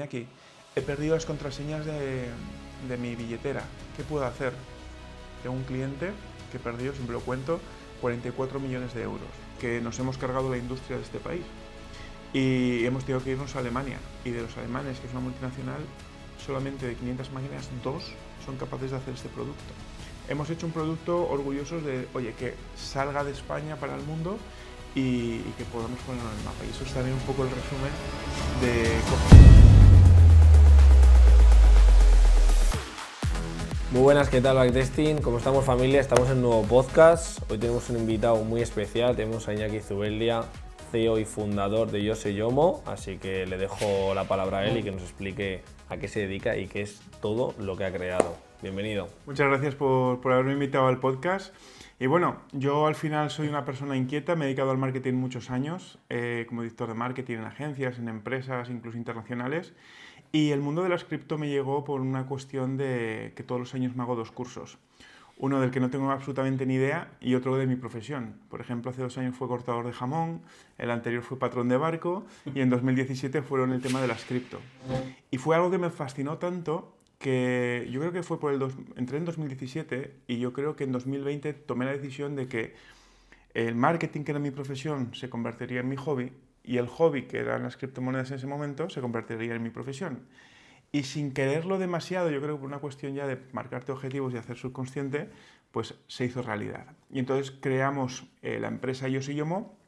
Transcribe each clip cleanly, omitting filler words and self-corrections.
Iñaki, he perdido las contraseñas de mi billetera, ¿qué puedo hacer? Tengo un cliente que perdió, siempre lo cuento, 44 millones de euros, que nos hemos cargado la industria de este país. Y hemos tenido que irnos a Alemania, y de los alemanes, que es una multinacional, solamente de 500 máquinas, 2 son capaces de hacer este producto. Hemos hecho un producto orgullosos de, oye, que salga de España para el mundo y que podamos ponerlo en el mapa. Y eso es también un poco el resumen de... Muy buenas, ¿qué tal Backtesting? ¿Cómo estamos, familia? Estamos en un nuevo podcast. Hoy tenemos un invitado muy especial, tenemos a Iñaki Zubeldia, CEO y fundador de Yo Soy Yomo, así que le dejo la palabra a él y que nos explique a qué se dedica y qué es todo lo que ha creado. Bienvenido. Muchas gracias por haberme invitado al podcast. Y bueno, yo al final soy una persona inquieta, me he dedicado al marketing muchos años, como director de marketing en agencias, en empresas, incluso internacionales. Y el mundo de las cripto me llegó por una cuestión de que todos los años me hago 2 cursos. Uno del que no tengo absolutamente ni idea y otro de mi profesión. Por ejemplo, hace 2 años fue cortador de jamón, el anterior fue patrón de barco y en 2017 fueron el tema de las cripto. Y fue algo que me fascinó tanto que yo creo que fue entré en 2017 y yo creo que en 2020 tomé la decisión de que el marketing, que era mi profesión, se convertiría en mi hobby y el hobby, que eran las criptomonedas en ese momento, se convertiría en mi profesión. Y sin quererlo demasiado, yo creo que por una cuestión ya de marcarte objetivos y hacer subconsciente, pues se hizo realidad. Y entonces creamos la empresa Yo Soy Yomo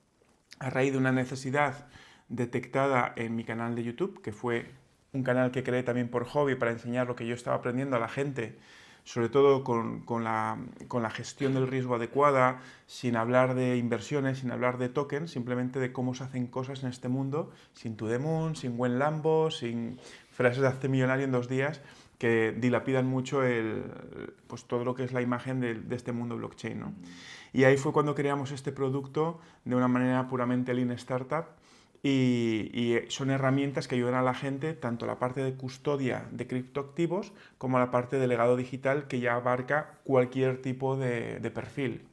a raíz de una necesidad detectada en mi canal de YouTube, que fue un canal que creé también por hobby para enseñar lo que yo estaba aprendiendo a la gente, sobre todo con la gestión del riesgo adecuada, sin hablar de inversiones, sin hablar de tokens, simplemente de cómo se hacen cosas en este mundo, sin to the moon, sin buen Lambo, sin frases de hazte millonario en 2 días, que dilapidan mucho pues todo lo que es la imagen de este mundo blockchain, ¿no? Y ahí fue cuando creamos este producto de una manera puramente lean startup, y son herramientas que ayudan a la gente, tanto la parte de custodia de criptoactivos como la parte de legado digital, que ya abarca cualquier tipo de perfil,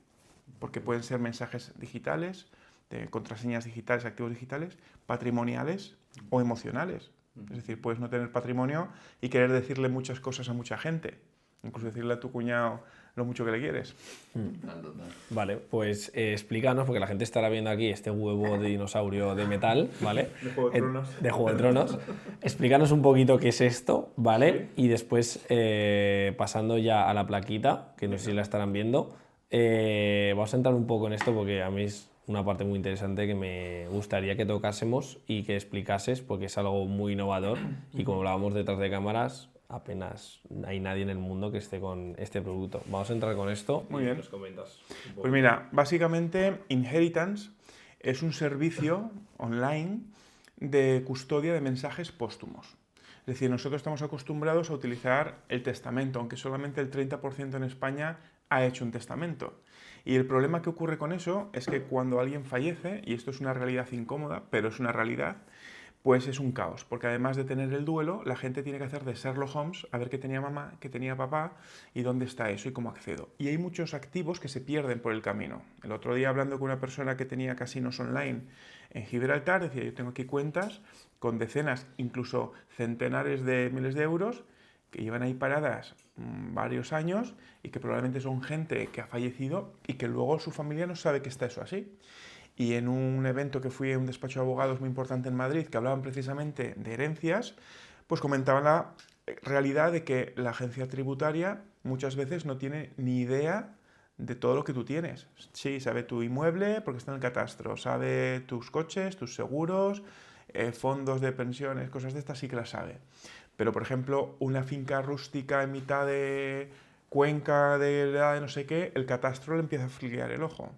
porque pueden ser mensajes digitales, contraseñas digitales, activos digitales, patrimoniales o emocionales. Es decir, puedes no tener patrimonio y querer decirle muchas cosas a mucha gente, incluso decirle a tu cuñado lo mucho que le quieres. Vale, pues explícanos, porque la gente estará viendo aquí este huevo de dinosaurio de metal, ¿vale? De Juego de Tronos. De Juego de Tronos. Explícanos un poquito qué es esto, ¿vale? Sí. Y después, pasando ya a la plaquita, que no sé si la estarán viendo, vamos a entrar un poco en esto porque a mí es una parte muy interesante que me gustaría que tocásemos y que explicases, porque es algo muy innovador y como hablábamos detrás de cámaras, apenas hay nadie en el mundo que esté con este producto. Vamos a entrar con esto. Muy bien. Nos comentas. Pues mira, básicamente Inheritance es un servicio online de custodia de mensajes póstumos. Es decir, nosotros estamos acostumbrados a utilizar el testamento, aunque solamente el 30% en España ha hecho un testamento. Y el problema que ocurre con eso es que cuando alguien fallece, y esto es una realidad incómoda, pero es una realidad, pues es un caos, porque además de tener el duelo, la gente tiene que hacer de Sherlock Holmes, a ver qué tenía mamá, qué tenía papá y dónde está eso y cómo accedo. Y hay muchos activos que se pierden por el camino. El otro día, hablando con una persona que tenía casinos online en Gibraltar, decía, yo tengo aquí cuentas con decenas, incluso centenares de miles de euros que llevan ahí paradas varios años y que probablemente son gente que ha fallecido y que luego su familia no sabe que está eso así. Y en un evento que fui a un despacho de abogados muy importante en Madrid, que hablaban precisamente de herencias, pues comentaban la realidad de que la agencia tributaria muchas veces no tiene ni idea de todo lo que tú tienes. Sí, sabe tu inmueble porque está en el catastro, sabe tus coches, tus seguros, fondos de pensiones, cosas de estas sí que las sabe. Pero, por ejemplo, una finca rústica en mitad de Cuenca de la de no sé qué, el catastro le empieza a filiar el ojo.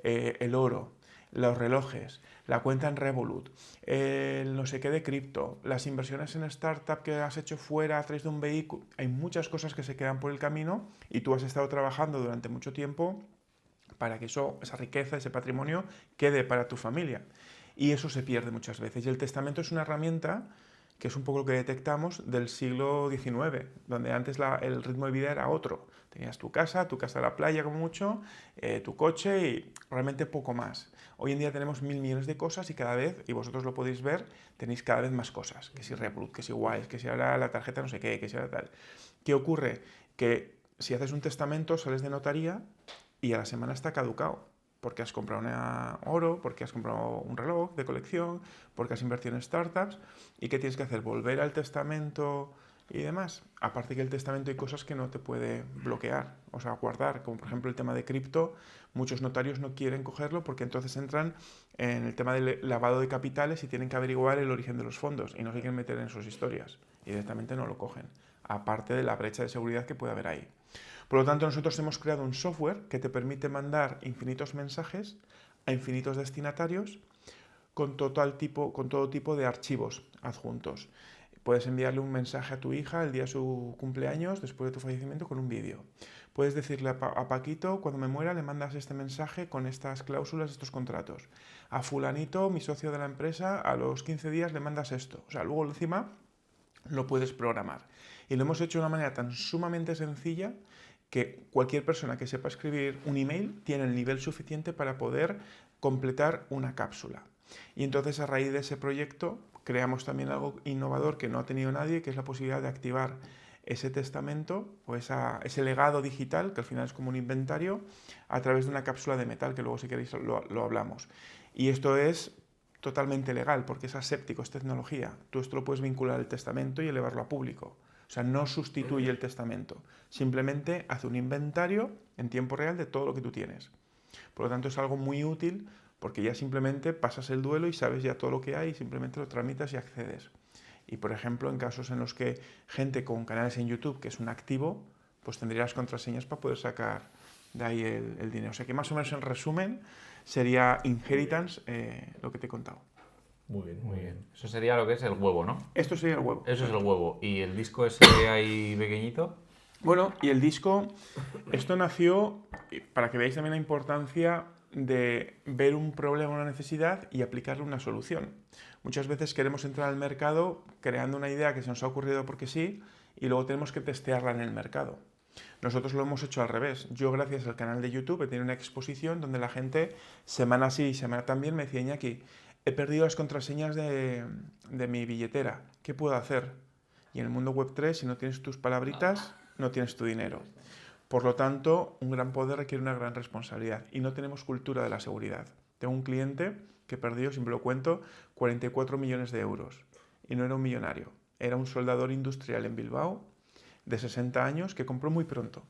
El oro, los relojes, la cuenta en Revolut, el no sé qué de cripto, las inversiones en startup que has hecho fuera a través de un vehículo. Hay muchas cosas que se quedan por el camino y tú has estado trabajando durante mucho tiempo para que esa riqueza, ese patrimonio quede para tu familia. Y eso se pierde muchas veces. Y el testamento es una herramienta que es un poco lo que detectamos del siglo XIX, donde antes el ritmo de vida era otro. Tenías tu casa a la playa como mucho, tu coche y realmente poco más. Hoy en día tenemos 1000 millones de cosas y cada vez, y vosotros lo podéis ver, tenéis cada vez más cosas. Que si Revolut, que si Wise, que si ahora la tarjeta no sé qué, que si ahora tal. ¿Qué ocurre? Que si haces un testamento sales de notaría y a la semana está caducado. Porque has comprado oro, porque has comprado un reloj de colección, porque has invertido en startups. ¿Y qué tienes que hacer? ¿Volver al testamento y demás? Aparte que el testamento hay cosas que no te puede bloquear, o sea, guardar, como por ejemplo el tema de cripto. Muchos notarios no quieren cogerlo porque entonces entran en el tema del lavado de capitales y tienen que averiguar el origen de los fondos y no se quieren meter en sus historias y directamente no lo cogen, aparte de la brecha de seguridad que puede haber ahí. Por lo tanto, nosotros hemos creado un software que te permite mandar infinitos mensajes a infinitos destinatarios con todo tipo de archivos adjuntos. Puedes enviarle un mensaje a tu hija el día de su cumpleaños, después de tu fallecimiento, con un vídeo. Puedes decirle a Paquito, cuando me muera, le mandas este mensaje con estas cláusulas, estos contratos. A fulanito, mi socio de la empresa, a los 15 días le mandas esto. O sea, luego encima lo puedes programar. Y lo hemos hecho de una manera tan sumamente sencilla que cualquier persona que sepa escribir un email tiene el nivel suficiente para poder completar una cápsula. Y entonces a raíz de ese proyecto creamos también algo innovador que no ha tenido nadie, que es la posibilidad de activar ese testamento o ese legado digital, que al final es como un inventario, a través de una cápsula de metal, que luego si queréis lo hablamos. Y esto es totalmente legal porque es aséptico, es tecnología. Tú esto lo puedes vincular al testamento y elevarlo a público. O sea, no sustituye el testamento, simplemente hace un inventario en tiempo real de todo lo que tú tienes. Por lo tanto, es algo muy útil porque ya simplemente pasas el duelo y sabes ya todo lo que hay y simplemente lo tramitas y accedes. Y, por ejemplo, en casos en los que gente con canales en YouTube, que es un activo, pues tendría las contraseñas para poder sacar de ahí el dinero. O sea que más o menos en resumen sería inheritance lo que te he contado. Muy bien, muy bien. Eso sería lo que es el huevo, ¿no? Esto sería el huevo. Eso es el huevo. ¿Y el disco ese ahí pequeñito? Bueno, y el disco, esto nació para que veáis también la importancia de ver un problema, una necesidad y aplicarle una solución. Muchas veces queremos entrar al mercado creando una idea que se nos ha ocurrido porque sí y luego tenemos que testearla en el mercado. Nosotros lo hemos hecho al revés. Yo, gracias al canal de YouTube, he tenido una exposición donde la gente, semana sí y semana también, me decía: Iñaki, he perdido las contraseñas de mi billetera. ¿Qué puedo hacer? Y en el mundo Web3, si no tienes tus palabritas, no tienes tu dinero. Por lo tanto, un gran poder requiere una gran responsabilidad y no tenemos cultura de la seguridad. Tengo un cliente que perdió, siempre lo cuento, 44 millones de euros y no era un millonario. Era un soldador industrial en Bilbao de 60 años que compró muy pronto.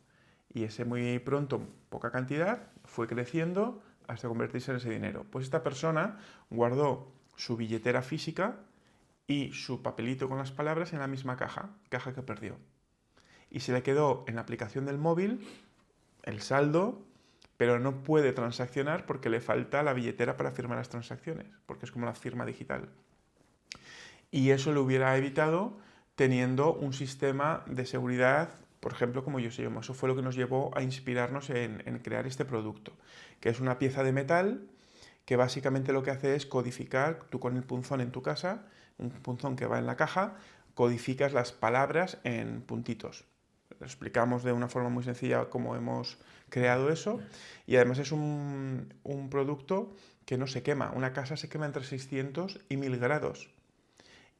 Y ese muy pronto, poca cantidad, fue creciendo hasta convertirse en ese dinero. Pues esta persona guardó su billetera física y su papelito con las palabras en la misma caja que perdió. Y se le quedó en la aplicación del móvil el saldo, pero no puede transaccionar porque le falta la billetera para firmar las transacciones, porque es como la firma digital. Y eso lo hubiera evitado teniendo un sistema de seguridad, por ejemplo, como Yoseyomo. Eso fue lo que nos llevó a inspirarnos en crear este producto, que es una pieza de metal que básicamente lo que hace es codificar, tú con el punzón en tu casa, un punzón que va en la caja, codificas las palabras en puntitos. Lo explicamos de una forma muy sencilla cómo hemos creado eso y además es un producto que no se quema. Una casa se quema entre 600 y 1000 grados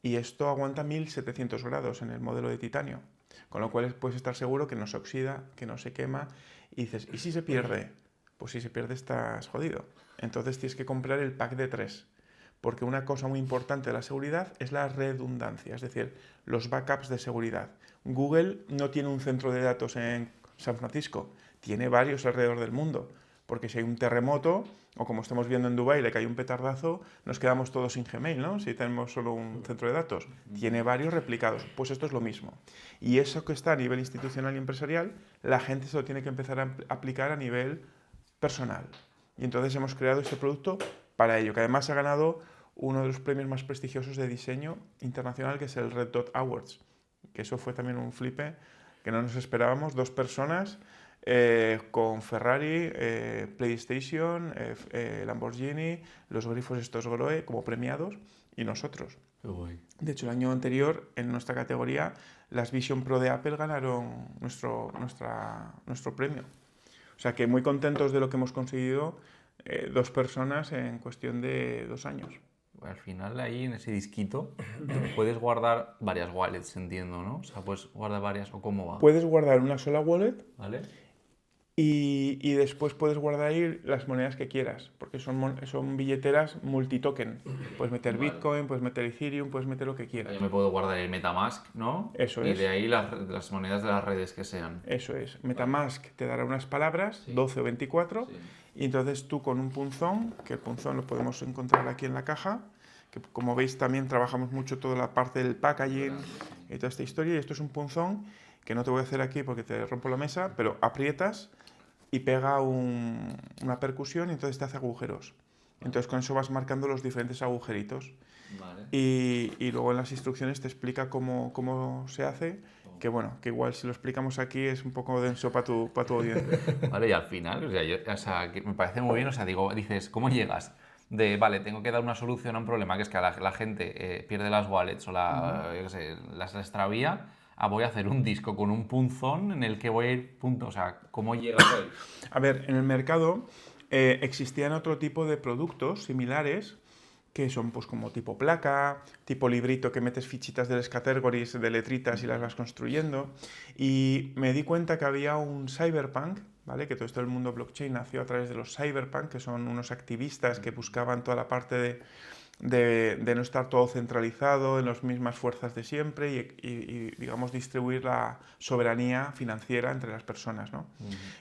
y esto aguanta 1700 grados en el modelo de titanio, con lo cual puedes estar seguro que no se oxida, que no se quema y dices, ¿y si se pierde? Pues si se pierde estás jodido. Entonces tienes que comprar el pack de 3. Porque una cosa muy importante de la seguridad es la redundancia, es decir, los backups de seguridad. Google no tiene un centro de datos en San Francisco, tiene varios alrededor del mundo, porque si hay un terremoto, o como estamos viendo en Dubái, le cae un petardazo, nos quedamos todos sin Gmail, ¿no? Si tenemos solo un centro de datos. Tiene varios replicados, pues esto es lo mismo. Y eso que está a nivel institucional y empresarial, la gente se lo tiene que empezar a aplicar a nivel personal. Y entonces hemos creado este producto para ello, que además ha ganado uno de los premios más prestigiosos de diseño internacional, que es el Red Dot Awards, que eso fue también un flipe que no nos esperábamos. 2 personas con Ferrari, PlayStation, Lamborghini, los grifos estos Grohe como premiados y nosotros. Qué guay. De hecho, el año anterior, en nuestra categoría, las Vision Pro de Apple ganaron nuestro premio. O sea que muy contentos de lo que hemos conseguido 2 personas en cuestión de 2 años. Al final ahí en ese disquito puedes guardar varias wallets, entiendo, ¿no? O sea, puedes guardar varias o cómo va, Puedes guardar una sola wallet ¿vale? y después puedes guardar ahí las monedas que quieras, porque son billeteras multitoken. Puedes meter Vale. Bitcoin, puedes meter Ethereum, puedes meter lo que quieras. Yo me puedo guardar el MetaMask, ¿no? Eso y es. de ahí las monedas de las redes que sean. Eso es. MetaMask te dará unas palabras, Sí. 12 o 24, Sí. y entonces tú con un punzón, que el punzón lo podemos encontrar aquí en la caja, que como veis también trabajamos mucho toda la parte del packaging y toda esta historia, y esto es un punzón que no te voy a hacer aquí porque te rompo la mesa, pero aprietas y pega una percusión y entonces te hace agujeros. Entonces con eso vas marcando los diferentes agujeritos. Vale. Y luego en las instrucciones te explica cómo se hace, que bueno, que igual si lo explicamos aquí es un poco denso para tu audiencia. Vale, y al final, o sea, que me parece muy bien, o sea, dices, ¿cómo llegas? Vale, tengo que dar una solución a un problema, que es que la gente pierde las wallets o yo qué sé, las extravía, voy a hacer un disco con un punzón en el que voy a ir, o sea, ¿cómo llegas ahí? A ver, en el mercado existían otro tipo de productos similares que son pues como tipo placa, tipo librito que metes fichitas de las categories de letritas y las vas construyendo. Y me di cuenta que había un cyberpunk, ¿vale? Que todo esto del mundo blockchain nació a través de los cyberpunk, que son unos activistas que buscaban toda la parte de no estar todo centralizado en las mismas fuerzas de siempre y, digamos, distribuir la soberanía financiera entre las personas, ¿no?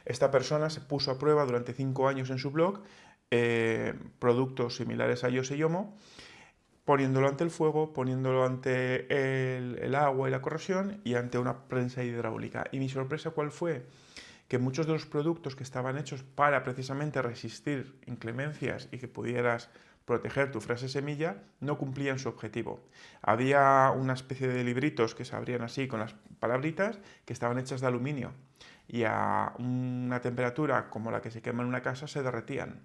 Esta persona se puso a prueba durante 5 años en su blog productos similares a Yose Yomo, poniéndolo ante el fuego, poniéndolo ante el agua y la corrosión y ante una prensa hidráulica. Y mi sorpresa, ¿cuál fue? Que muchos de los productos que estaban hechos para precisamente resistir inclemencias y que pudieras proteger tu frase semilla no cumplían su objetivo. Había una especie de libritos que se abrían así con las palabritas que estaban hechas de aluminio y a una temperatura como la que se quema en una casa se derretían.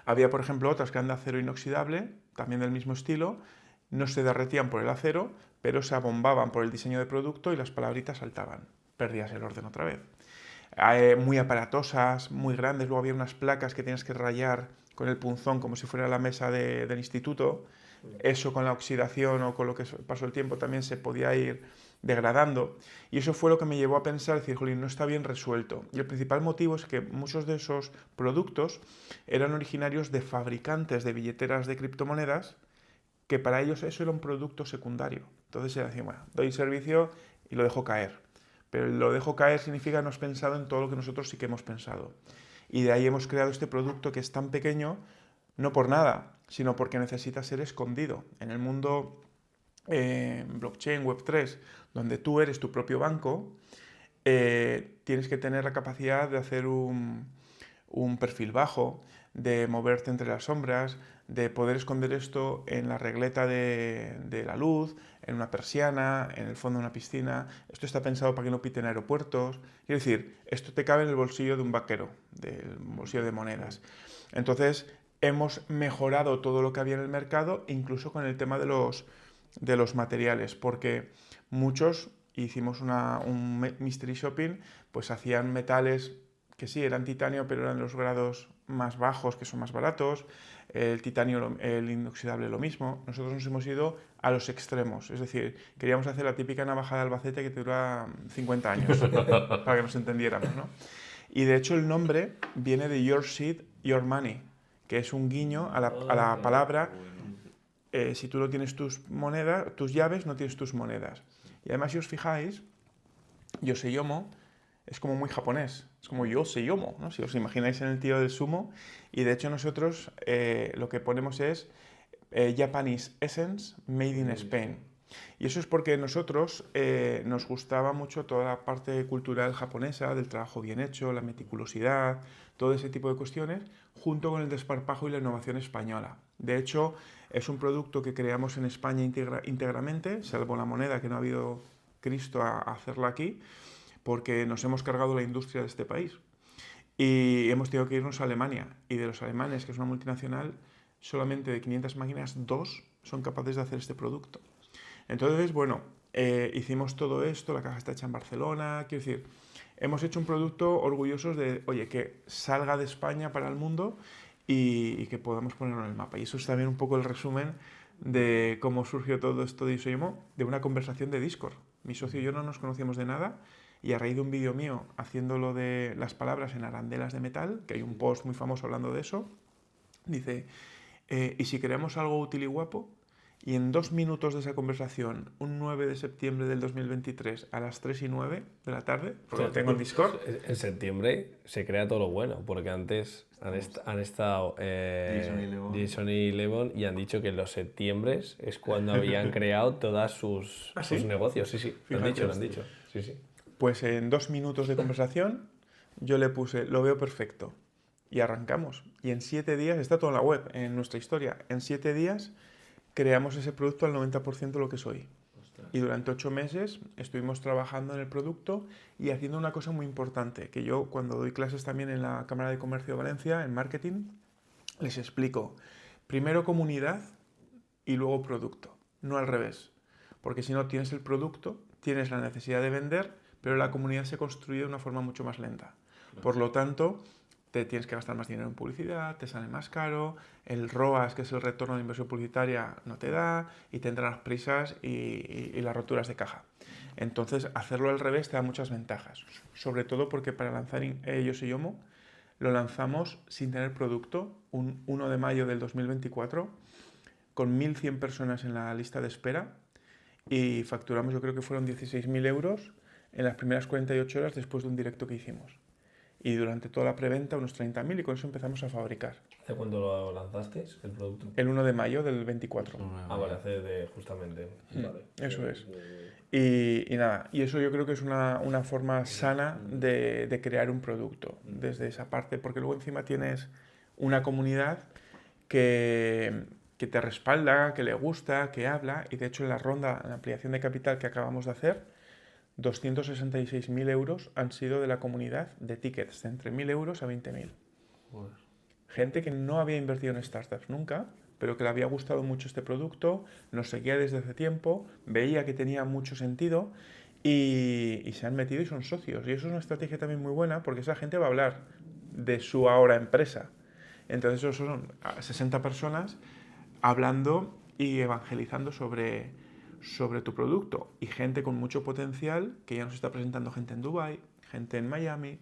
Había, por ejemplo, otras que eran de acero inoxidable, también del mismo estilo, no se derretían por el acero, pero se abombaban por el diseño de producto y las palabritas saltaban. Perdías el orden otra vez. Muy aparatosas, muy grandes, luego había unas placas que tienes que rayar con el punzón como si fuera la mesa del instituto. Eso con la oxidación o con lo que pasó el tiempo también se podía ir degradando. Y eso fue lo que me llevó a pensar, decir, jolín, no está bien resuelto. Y el principal motivo es que muchos de esos productos eran originarios de fabricantes de billeteras de criptomonedas, que para ellos eso era un producto secundario. Entonces era decir, bueno, doy servicio y lo dejo caer. Pero lo dejo caer significa no has pensado en todo lo que nosotros sí que hemos pensado. Y de ahí hemos creado este producto que es tan pequeño, no por nada, sino porque necesita ser escondido. En el mundo blockchain, Web3, donde tú eres tu propio banco, tienes que tener la capacidad de hacer un perfil bajo, de moverte entre las sombras, de poder esconder esto en la regleta de la luz, en una persiana, en el fondo de una piscina. Esto está pensado para que no piten aeropuertos. Quiero decir, esto te cabe en el bolsillo de un vaquero, del bolsillo de monedas. Entonces, hemos mejorado todo lo que había en el mercado, incluso con el tema de los materiales, porque muchos, hicimos un mystery shopping, pues hacían metales que sí, eran titanio, pero eran los grados más bajos, que son más baratos. El titanio, el inoxidable, lo mismo. Nosotros nos hemos ido a los extremos. Es decir, queríamos hacer la típica navaja de Albacete que te dura 50 años, para que nos entendiéramos, ¿no? Y de hecho el nombre viene de Your Seed, Your Money, que es un guiño a la palabra si tú no tienes tus monedas, tus llaves, no tienes tus monedas. Y además, si os fijáis, Yose Yomo es como muy japonés, es como Yose Yomo, ¿no? Si os imagináis en el tío del sumo. Y de hecho nosotros lo que ponemos es Japanese Essence Made in Spain. Y eso es porque nosotros nos gustaba mucho toda la parte cultural japonesa, del trabajo bien hecho, la meticulosidad, todo ese tipo de cuestiones, junto con el desparpajo y la innovación española. De hecho, es un producto que creamos en España íntegramente, salvo la moneda, que no ha habido Cristo a hacerla aquí, porque nos hemos cargado la industria de este país. Y hemos tenido que irnos a Alemania. Y de los alemanes, que es una multinacional, solamente de 500 máquinas, 2 son capaces de hacer este producto. Entonces, bueno, hicimos todo esto, la caja está hecha en Barcelona, quiero decir, hemos hecho un producto orgullosos de, oye, que salga de España para el mundo y que podamos ponerlo en el mapa. Y eso es también un poco el resumen de cómo surgió todo esto de Isoyomo, de una conversación de Discord. Mi socio y yo no nos conocíamos de nada y a raíz de un vídeo mío haciéndolo de las palabras en arandelas de metal, que hay un post muy famoso hablando de eso, dice, ¿y si creamos algo útil y guapo? Y en 2 minutos de esa conversación, un 9 de septiembre del 2023 a las 3:09 de la tarde, porque lo tengo en Discord. En septiembre se crea todo lo bueno, porque antes han estado Jason y Levon y han dicho que en los septiembres es cuando habían creado todos sus negocios. Sí, lo han dicho. Sí. Pues en 2 minutos de conversación yo le puse, lo veo perfecto. Y arrancamos. Y en 7 días, está todo en la web, en nuestra historia, en 7 días creamos ese producto al 90% de lo que es hoy. Y durante 8 meses estuvimos trabajando en el producto y haciendo una cosa muy importante, que yo cuando doy clases también en la Cámara de Comercio de Valencia, en marketing, les explico. Primero comunidad y luego producto, no al revés. Porque si no tienes el producto, tienes la necesidad de vender, pero la comunidad se construye de una forma mucho más lenta. Por lo tanto, te tienes que gastar más dinero en publicidad, te sale más caro, el ROAS, que es el retorno de inversión publicitaria, no te da, y tendrás las prisas y las roturas de caja. Entonces, hacerlo al revés te da muchas ventajas, sobre todo porque para lanzar Isoyomo lo lanzamos sin tener producto, un 1 de mayo del 2024, con 1.100 personas en la lista de espera, y facturamos, yo creo que fueron 16.000 euros en las primeras 48 horas después de un directo que hicimos. Y durante toda la preventa unos 30.000 y con eso empezamos a fabricar. ¿Hace cuándo lo lanzasteis, el producto? El 1 de mayo del 24. Vale, justamente. Vale. Eso es. Y nada, y eso yo creo que es una forma sana de crear un producto, desde esa parte, porque luego encima tienes una comunidad que te respalda, que le gusta, que habla, y de hecho en la ronda, en la ampliación de capital que acabamos de hacer, 266.000 euros han sido de la comunidad de tickets, de entre 1.000 euros a 20.000. Gente que no había invertido en startups nunca, pero que le había gustado mucho este producto, nos seguía desde hace tiempo, veía que tenía mucho sentido y se han metido y son socios. Y eso es una estrategia también muy buena porque esa gente va a hablar de su ahora empresa. Entonces esos son 60 personas hablando y evangelizando sobre tu producto, y gente con mucho potencial que ya nos está presentando, gente en Dubái, gente en Miami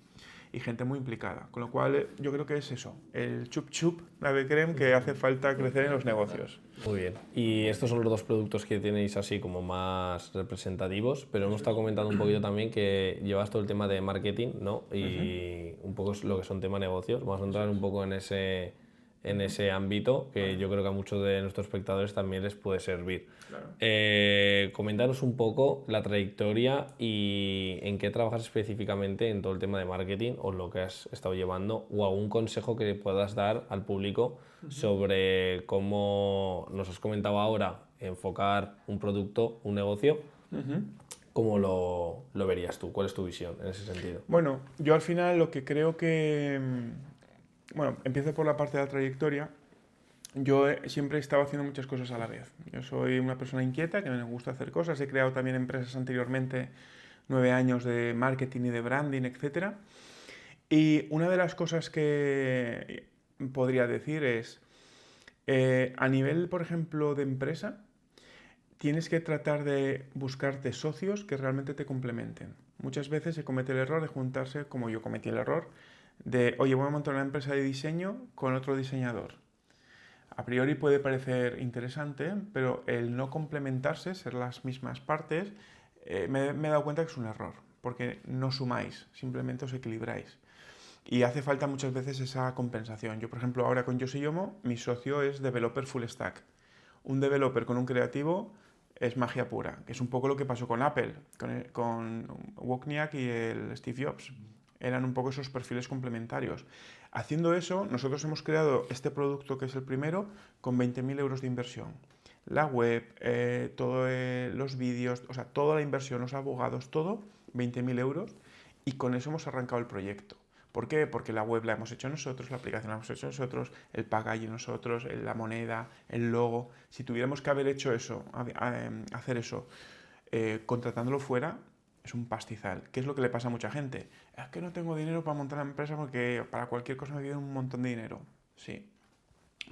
y gente muy implicada. Con lo cual yo creo que es eso, el chup chup, la de creme que hace falta crecer en los negocios. Muy bien. Y estos son los 2 productos que tenéis así como más representativos, pero hemos estado comentando un poquito también que llevas todo el tema de marketing, ¿no? Y un poco lo que son tema negocios. Vamos a entrar un poco en ese ámbito que yo creo que a muchos de nuestros espectadores también les puede servir. Claro. Coméntanos un poco la trayectoria y en qué trabajas específicamente en todo el tema de marketing o lo que has estado llevando, o algún consejo que puedas dar al público sobre cómo nos has comentado ahora enfocar un producto, un negocio. ¿Cómo lo verías tú? ¿Cuál es tu visión en ese sentido? Bueno, yo al final lo que creo que... Bueno, empiezo por la parte de la trayectoria. Yo siempre he estado haciendo muchas cosas a la vez. Yo soy una persona inquieta, que me gusta hacer cosas. He creado también empresas anteriormente, 9 años de marketing y de branding, etc. Y una de las cosas que podría decir es, a nivel, por ejemplo, de empresa, tienes que tratar de buscarte socios que realmente te complementen. Muchas veces se comete el error de juntarse, como yo cometí el error, de, oye, voy a montar una empresa de diseño con otro diseñador. A priori puede parecer interesante, pero el no complementarse, ser las mismas partes, me he dado cuenta que es un error, porque no sumáis, simplemente os equilibráis. Y hace falta muchas veces esa compensación. Yo, por ejemplo, ahora con Isoyomo, mi socio es developer full stack. Un developer con un creativo es magia pura, que es un poco lo que pasó con Apple, con Wozniak y el Steve Jobs. Eran un poco esos perfiles complementarios. Haciendo eso, nosotros hemos creado este producto, que es el primero, con 20.000 euros de inversión. La web, todos los vídeos, o sea, toda la inversión, los abogados, todo, 20.000 euros, y con eso hemos arrancado el proyecto. ¿Por qué? Porque la web la hemos hecho nosotros, la aplicación la hemos hecho nosotros, el packaging nosotros, la moneda, el logo. Si tuviéramos que haber hecho eso, hacer eso, contratándolo fuera, es un pastizal. ¿Qué es lo que le pasa a mucha gente? Es que no tengo dinero para montar la empresa porque para cualquier cosa me piden un montón de dinero. Sí.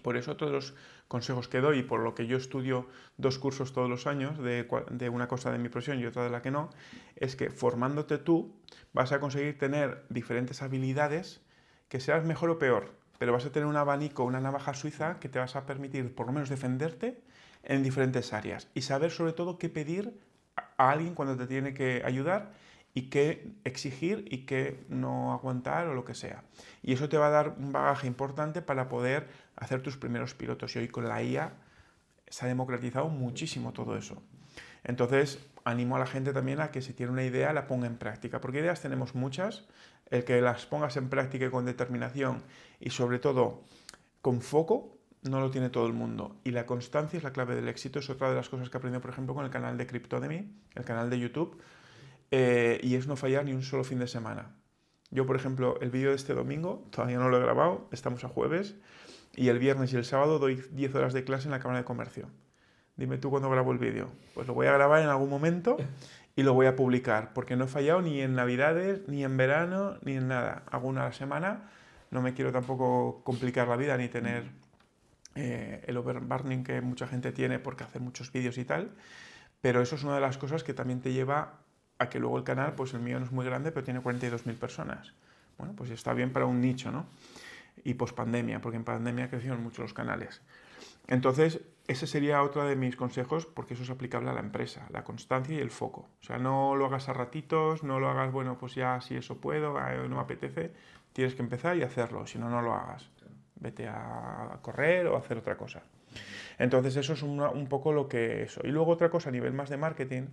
Por eso todos los consejos que doy y por lo que yo estudio 2 cursos todos los años de una cosa de mi profesión y otra de la que no, es que formándote tú vas a conseguir tener diferentes habilidades que seas mejor o peor, pero vas a tener un abanico, una navaja suiza que te vas a permitir por lo menos defenderte en diferentes áreas y saber sobre todo qué pedir a alguien cuando te tiene que ayudar y qué exigir y qué no aguantar o lo que sea. Y eso te va a dar un bagaje importante para poder hacer tus primeros pilotos. Y hoy con la IA se ha democratizado muchísimo todo eso. Entonces, animo a la gente también a que si tiene una idea la ponga en práctica, porque ideas tenemos muchas, el que las pongas en práctica y con determinación y sobre todo con foco, no lo tiene todo el mundo. Y la constancia es la clave del éxito, es otra de las cosas que he aprendido, por ejemplo, con el canal de Cryptodemy, el canal de YouTube, y es no fallar ni un solo fin de semana. Yo, por ejemplo, el vídeo de este domingo, todavía no lo he grabado, estamos a jueves, y el viernes y el sábado doy 10 horas de clase en la Cámara de Comercio. Dime tú cuándo grabo el vídeo. Pues lo voy a grabar en algún momento y lo voy a publicar, porque no he fallado ni en Navidades, ni en verano, ni en nada. Hago una a la semana, no me quiero tampoco complicar la vida ni tener el overburning que mucha gente tiene porque hace muchos vídeos y tal, pero eso es una de las cosas que también te lleva a que luego el canal, pues el mío no es muy grande, pero tiene 42.000 personas. Bueno, pues está bien para un nicho, ¿no? Y pospandemia, porque en pandemia crecieron mucho los canales. Entonces, ese sería otro de mis consejos, porque eso es aplicable a la empresa, la constancia y el foco. O sea, no lo hagas a ratitos, no lo hagas, bueno, pues ya si eso puedo, no me apetece, tienes que empezar y hacerlo, si no, no lo hagas. Vete a correr o a hacer otra cosa. Entonces, eso es un poco lo que eso. Y luego otra cosa a nivel más de marketing,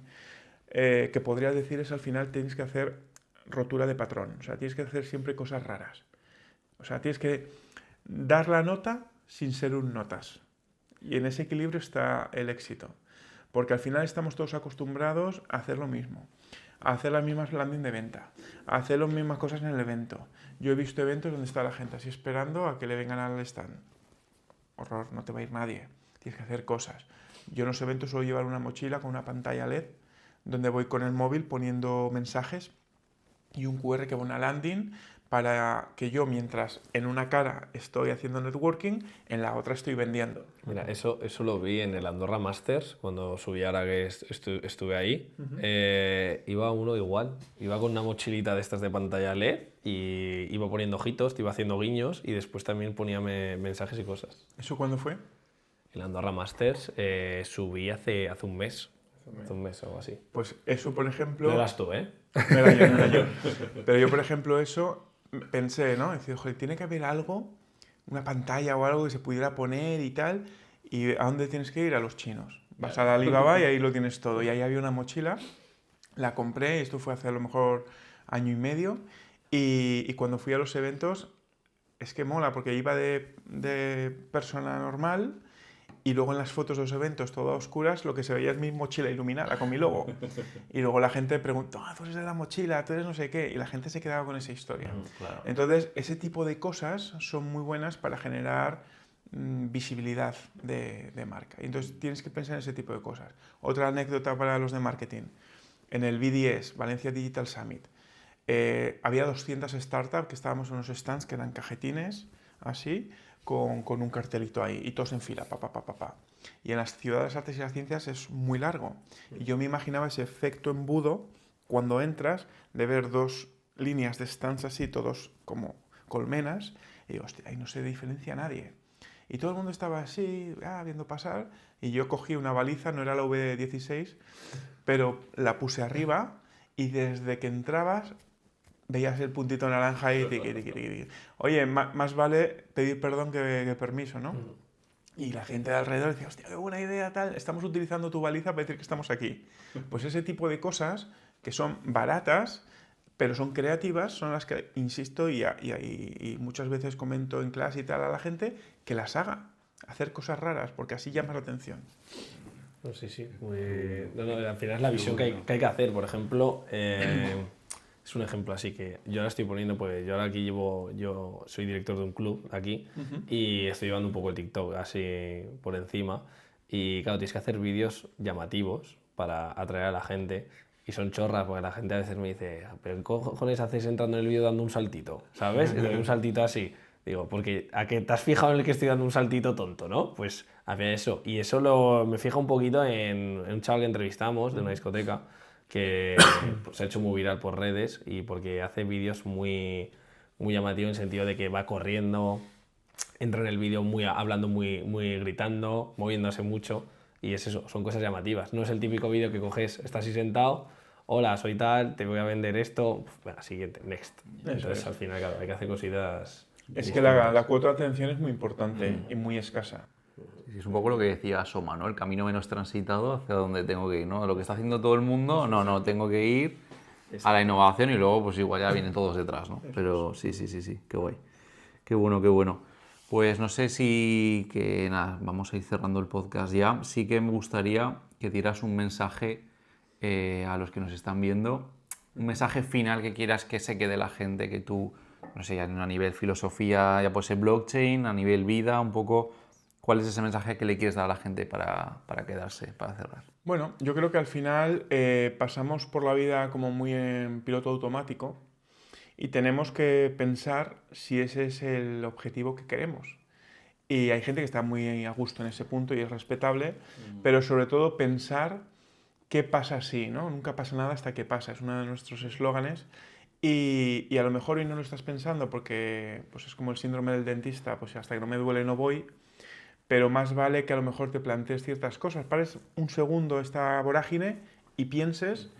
que podría decir es al final tienes que hacer rotura de patrón. O sea, tienes que hacer siempre cosas raras. O sea, tienes que dar la nota sin ser un notas. Y en ese equilibrio está el éxito. Porque al final estamos todos acostumbrados a hacer lo mismo. A hacer las mismas landing de venta. A hacer las mismas cosas en el evento. Yo he visto eventos donde está la gente así esperando a que le vengan al stand. Horror, no te va a ir nadie. Tienes que hacer cosas. Yo en los eventos suelo llevar una mochila con una pantalla LED donde voy con el móvil poniendo mensajes y un QR que va a una landing para que yo, mientras en una cara estoy haciendo networking, en la otra estoy vendiendo. Mira, eso lo vi en el Andorra Masters, cuando subí ahora que estuve ahí. Iba uno igual, iba con una mochilita de estas de pantalla LED y iba poniendo ojitos, te iba haciendo guiños y después también ponía mensajes y cosas. ¿Eso cuándo fue? El Andorra Masters subí hace un mes. Hace un mes o algo así. Pues eso, por ejemplo... No eras tú, ¿eh? No era yo. Pero yo, por ejemplo, eso pensé, ¿no? Decir, joder, tiene que haber algo, una pantalla o algo que se pudiera poner y tal. ¿Y a dónde tienes que ir? A los chinos. Vas a Alibaba y ahí lo tienes todo. Y ahí había una mochila, la compré, esto fue hace a lo mejor año y medio. Y cuando fui a los eventos, es que mola, porque iba de persona normal. Y luego en las fotos de los eventos, todo a oscuras, lo que se veía es mi mochila iluminada con mi logo. Y luego la gente preguntó, tú eres de la mochila, tú eres no sé qué. Y la gente se quedaba con esa historia. Claro. Entonces, ese tipo de cosas son muy buenas para generar visibilidad de marca. Y entonces tienes que pensar en ese tipo de cosas. Otra anécdota para los de marketing. En el BDS, Valencia Digital Summit, había 200 startups que estábamos en unos stands que eran cajetines, así, con un cartelito ahí, y todos en fila, pa. Y en las ciudades de las artes y las ciencias es muy largo. Y yo me imaginaba ese efecto embudo cuando entras, de ver 2 líneas de stands así, todos como colmenas, y digo, hostia, ahí no se diferencia nadie. Y todo el mundo estaba así, viendo pasar, y yo cogí una baliza, no era la V16, pero la puse arriba, y desde que entrabas veías el puntito naranja y tiqui. Oye, más vale pedir perdón que permiso, ¿no? Y la gente de alrededor decía, hostia, qué buena idea, tal, estamos utilizando tu baliza para decir que estamos aquí. Pues ese tipo de cosas que son baratas, pero son creativas, son las que, insisto, y muchas veces comento en clase y tal a la gente, que las haga, hacer cosas raras, porque así llamas la atención. No, sí. No, al final es la visión que hay que hacer. Por ejemplo, es un ejemplo así que yo ahora estoy poniendo, pues yo ahora aquí yo soy director de un club aquí y estoy llevando un poco el TikTok así por encima y claro, tienes que hacer vídeos llamativos para atraer a la gente y son chorras porque la gente a veces me dice, pero ¿qué cojones haces entrando en el vídeo dando un saltito? ¿Sabes? Y doy un saltito así. Digo, porque a que te has fijado en el que estoy dando un saltito tonto, ¿no? Pues hacia eso. Y eso me fija un poquito en un chaval que entrevistamos de una discoteca que pues, se ha hecho muy viral por redes y porque hace vídeos muy llamativos en el sentido de que va corriendo, entra en el vídeo hablando muy gritando, moviéndose mucho y es eso, son cosas llamativas. No es el típico vídeo que coges, estás así sentado, hola, soy tal, te voy a vender esto, venga, siguiente, next. Entonces al final claro, hay que hacer cositas. Es que la cuota de atención es muy importante y muy escasa. Sí, es un poco lo que decía Soma, ¿no? El camino menos transitado hacia donde tengo que ir, ¿no? Lo que está haciendo todo el mundo, no, tengo que ir a la innovación y luego pues igual ya vienen todos detrás, ¿no? Pero sí, qué guay. Qué bueno, qué bueno. Pues no sé si, que nada, vamos a ir cerrando el podcast ya. Sí que me gustaría que dieras un mensaje a los que nos están viendo, un mensaje final que quieras que se quede la gente, que tú, no sé, a nivel filosofía, ya puede ser blockchain, a nivel vida, un poco, ¿cuál es ese mensaje que le quieres dar a la gente para quedarse, para cerrar? Bueno, yo creo que al final pasamos por la vida como muy en piloto automático y tenemos que pensar si ese es el objetivo que queremos. Y hay gente que está muy a gusto en ese punto y es respetable, pero sobre todo pensar qué pasa si, ¿no? Nunca pasa nada hasta que pasa, es uno de nuestros eslóganes. Y a lo mejor hoy no lo estás pensando porque pues es como el síndrome del dentista, pues hasta que no me duele no voy, pero más vale que a lo mejor te plantees ciertas cosas, pares un segundo esta vorágine y pienses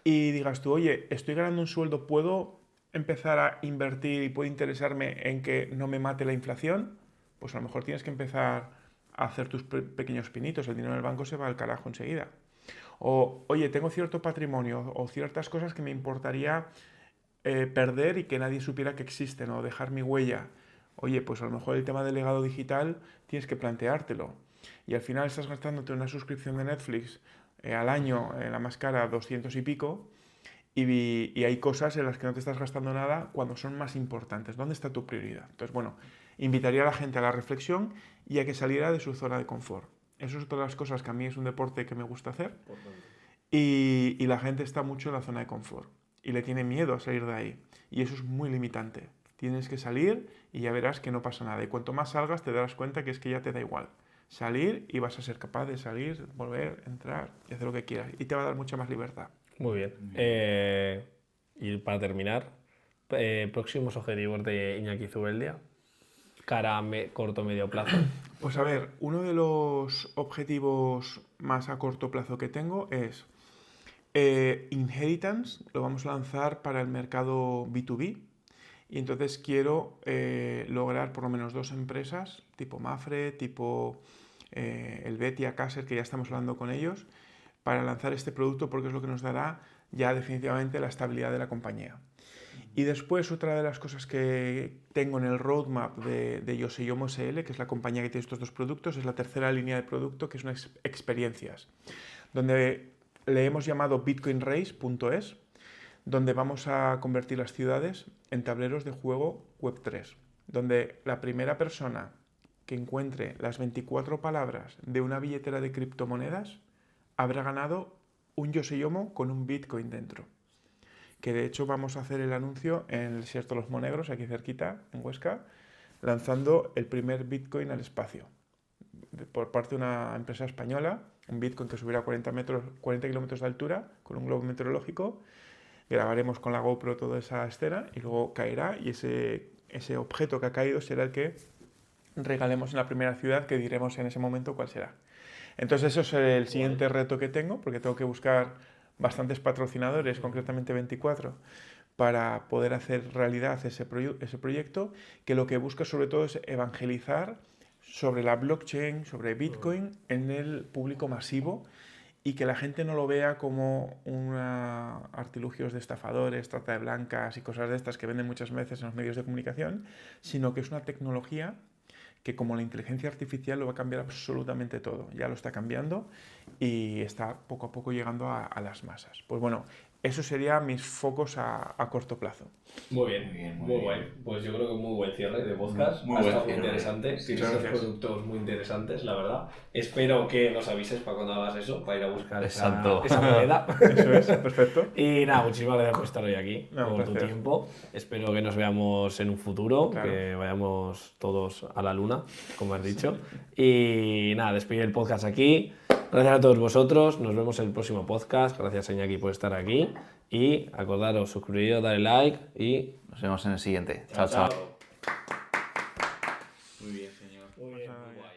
y digas tú, oye, estoy ganando un sueldo, ¿puedo empezar a invertir y puedo interesarme en que no me mate la inflación? Pues a lo mejor tienes que empezar a hacer tus pequeños pinitos, el dinero en el banco se va al carajo enseguida. O, oye, tengo cierto patrimonio o ciertas cosas que me importaría perder y que nadie supiera que existen o dejar mi huella. Oye, pues a lo mejor el tema del legado digital tienes que planteártelo. Y al final estás gastándote una suscripción de Netflix al año, la más cara, 200 y pico, y hay cosas en las que no te estás gastando nada cuando son más importantes. ¿Dónde está tu prioridad? Entonces, bueno, invitaría a la gente a la reflexión y a que saliera de su zona de confort. Eso es otra de las cosas que a mí es un deporte que me gusta hacer. Y la gente está mucho en la zona de confort y le tiene miedo a salir de ahí. Y eso es muy limitante. Tienes que salir y ya verás que no pasa nada. Y cuanto más salgas te darás cuenta que es que ya te da igual. Salir y vas a ser capaz de salir, volver, entrar y hacer lo que quieras. Y te va a dar mucha más libertad. Muy bien. Y para terminar, próximos objetivos de Iñaki Zubeldia, cara a corto medio plazo. Pues a ver, uno de los objetivos más a corto plazo que tengo es Inheritance, lo vamos a lanzar para el mercado B2B y entonces quiero lograr por lo menos 2 empresas, tipo Mafre, tipo Helvetia, Caser, que ya estamos hablando con ellos, para lanzar este producto porque es lo que nos dará ya definitivamente la estabilidad de la compañía. Y después otra de las cosas que tengo en el roadmap de Yoseyomo SL, que es la compañía que tiene estos 2 productos, es la tercera línea de producto, que es una experiencias, donde le hemos llamado bitcoinrace.es, donde vamos a convertir las ciudades en tableros de juego Web3, donde la primera persona que encuentre las 24 palabras de una billetera de criptomonedas habrá ganado un Yoseyomo con un Bitcoin dentro. Que de hecho vamos a hacer el anuncio en el desierto de los Monegros, aquí cerquita, en Huesca, lanzando el primer Bitcoin al espacio por parte de una empresa española, un Bitcoin que subirá 40 kilómetros de altura con un globo meteorológico. Grabaremos con la GoPro toda esa escena y luego caerá y ese objeto que ha caído será el que regalemos en la primera ciudad, que diremos en ese momento cuál será. Entonces eso es el siguiente reto que tengo, porque tengo que buscar bastantes patrocinadores, concretamente 24, para poder hacer realidad ese proyecto, que lo que busca sobre todo es evangelizar sobre la blockchain, sobre Bitcoin en el público masivo y que la gente no lo vea como artilugios de estafadores, trata de blancas y cosas de estas que venden muchas veces en los medios de comunicación, sino que es una tecnología que como la inteligencia artificial lo va a cambiar absolutamente todo. Ya lo está cambiando y está poco a poco llegando a las masas. Pues bueno, Esos serían mis focos a corto plazo. Muy bien, muy guay. Pues yo creo que muy buen cierre de podcast. Muy Ha buen estado muy cierre. interesante. Tienes unos gracias. productos muy interesantes, la verdad. Espero que nos avises para cuando hagas eso, para ir a buscar Exacto. esa moneda. Eso es, perfecto. Y nada, muchísimas gracias por estar hoy aquí, No, un por tu placer. tiempo. Espero que nos veamos en un futuro, Claro. que vayamos todos a la luna, como has dicho. Y nada, despedir el podcast aquí. Gracias a todos vosotros. Nos vemos en el próximo podcast. Gracias, Iñaki, por estar aquí. Y acordaros, suscribiros, darle like y... Nos vemos en el siguiente. Chao, chao. Muy bien, señor. Muy bien, muy guay,